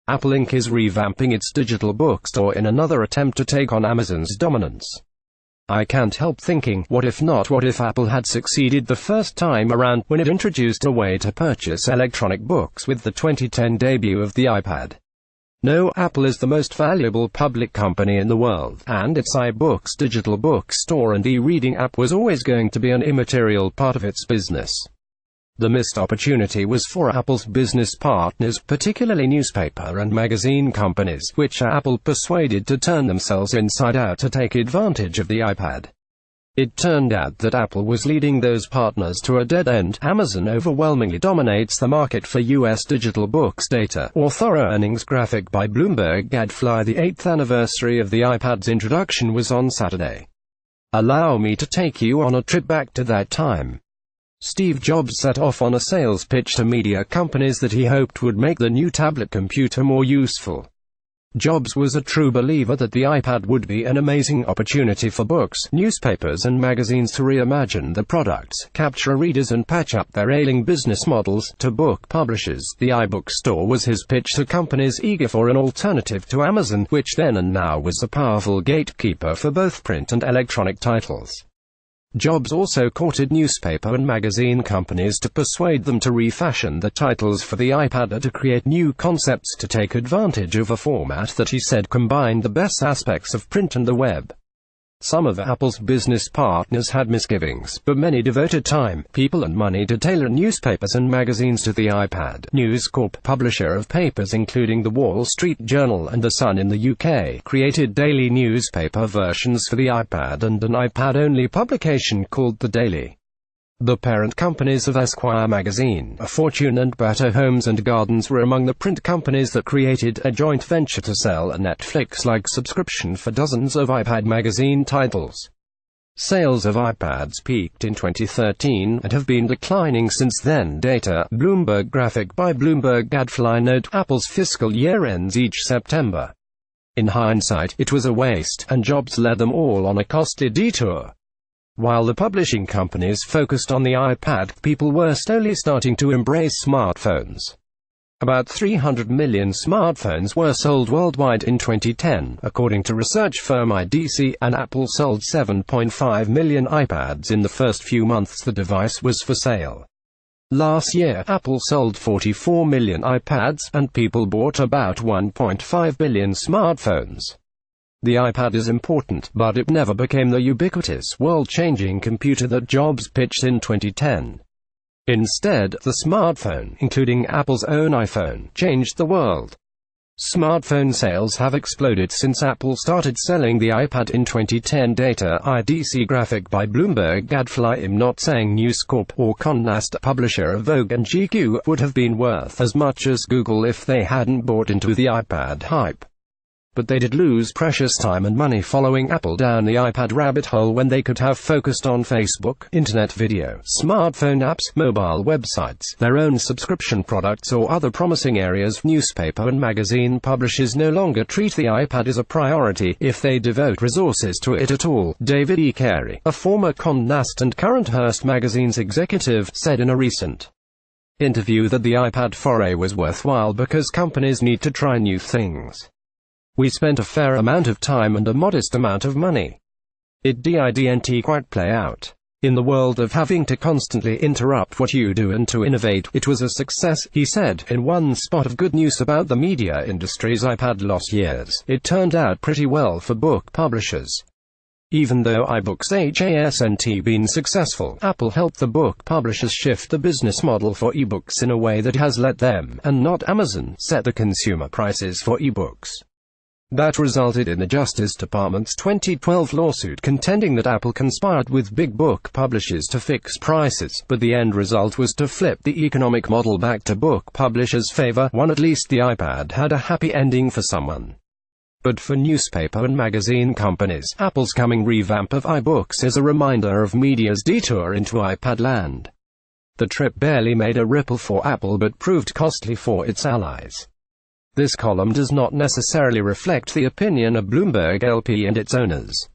Apple Inc. is revamping its digital bookstore in another attempt to take on Amazon's dominance. I can't help thinking, what if Apple had succeeded the first time around, when it introduced a way to purchase electronic books with the 2010 debut of the iPad. No, Apple is the most valuable public company in the world, and its iBooks digital bookstore and e-reading app was always going to be an immaterial part of its business. The missed opportunity was for Apple's business partners, particularly newspaper and magazine companies, which Apple persuaded to turn themselves inside out to take advantage of the iPad. It turned out that Apple was leading those partners to a dead end. Amazon overwhelmingly dominates the market for U.S. digital books data. Author earnings graphic by Bloomberg Gadfly. The 8th anniversary of the iPad's introduction was on Saturday. Allow me to take you on a trip back to that time. Steve Jobs set off on a sales pitch to media companies that he hoped would make the new tablet computer more useful. Jobs was a true believer that the iPad would be an amazing opportunity for books, newspapers and magazines to reimagine the products, capture readers and patch up their ailing business models. To book publishers, the iBook store was his pitch to companies eager for an alternative to Amazon, which then and now was a powerful gatekeeper for both print and electronic titles. Jobs also courted newspaper and magazine companies to persuade them to refashion the titles for the iPad or to create new concepts to take advantage of a format that he said combined the best aspects of print and the web. Some of Apple's business partners had misgivings, but many devoted time, people and money to tailor newspapers and magazines to the iPad. News Corp, publisher of papers including The Wall Street Journal and The Sun in the UK, created daily newspaper versions for the iPad and an iPad-only publication called The Daily. The parent companies of Esquire magazine, Fortune and Better Homes and Gardens were among the print companies that created a joint venture to sell a Netflix-like subscription for dozens of iPad magazine titles. Sales of iPads peaked in 2013 and have been declining since then. Data, Bloomberg graphic by Bloomberg Gadfly. Note, Apple's fiscal year ends each September. In hindsight, it was a waste, and Jobs led them all on a costly detour. While the publishing companies focused on the iPad, people were slowly starting to embrace smartphones. About 300 million smartphones were sold worldwide in 2010, according to research firm IDC, and Apple sold 7.5 million iPads in the first few months the device was for sale. Last year, Apple sold 44 million iPads, and people bought about 1.5 billion smartphones. The iPad is important, but it never became the ubiquitous, world-changing computer that Jobs pitched in 2010. Instead, the smartphone, including Apple's own iPhone, changed the world. Smartphone sales have exploded since Apple started selling the iPad in 2010. Data, IDC graphic by Bloomberg Gadfly. I'm not saying News Corp or Condé Nast, publisher of Vogue and GQ, would have been worth as much as Google if they hadn't bought into the iPad hype. But they did lose precious time and money following Apple down the iPad rabbit hole when they could have focused on Facebook, internet video, smartphone apps, mobile websites, their own subscription products or other promising areas. Newspaper and magazine publishers no longer treat the iPad as a priority, if they devote resources to it at all. David E. Carey, a former Condé Nast and current Hearst magazine's executive, said in a recent interview that the iPad foray was worthwhile because companies need to try new things. We spent a fair amount of time and a modest amount of money. It didn't quite play out. In the world of having to constantly interrupt what you do and to innovate, it was a success, he said. In one spot of good news about the media industry's iPad lost years, it turned out pretty well for book publishers. Even though iBooks hasn't been successful, Apple helped the book publishers shift the business model for ebooks in a way that has let them, and not Amazon, set the consumer prices for ebooks. That resulted in the Justice Department's 2012 lawsuit contending that Apple conspired with big book publishers to fix prices, but the end result was to flip the economic model back to book publishers' favor. At least the iPad had a happy ending for someone. But for newspaper and magazine companies, Apple's coming revamp of iBooks is a reminder of media's detour into iPad land. The trip barely made a ripple for Apple but proved costly for its allies. This column does not necessarily reflect the opinion of Bloomberg LP and its owners.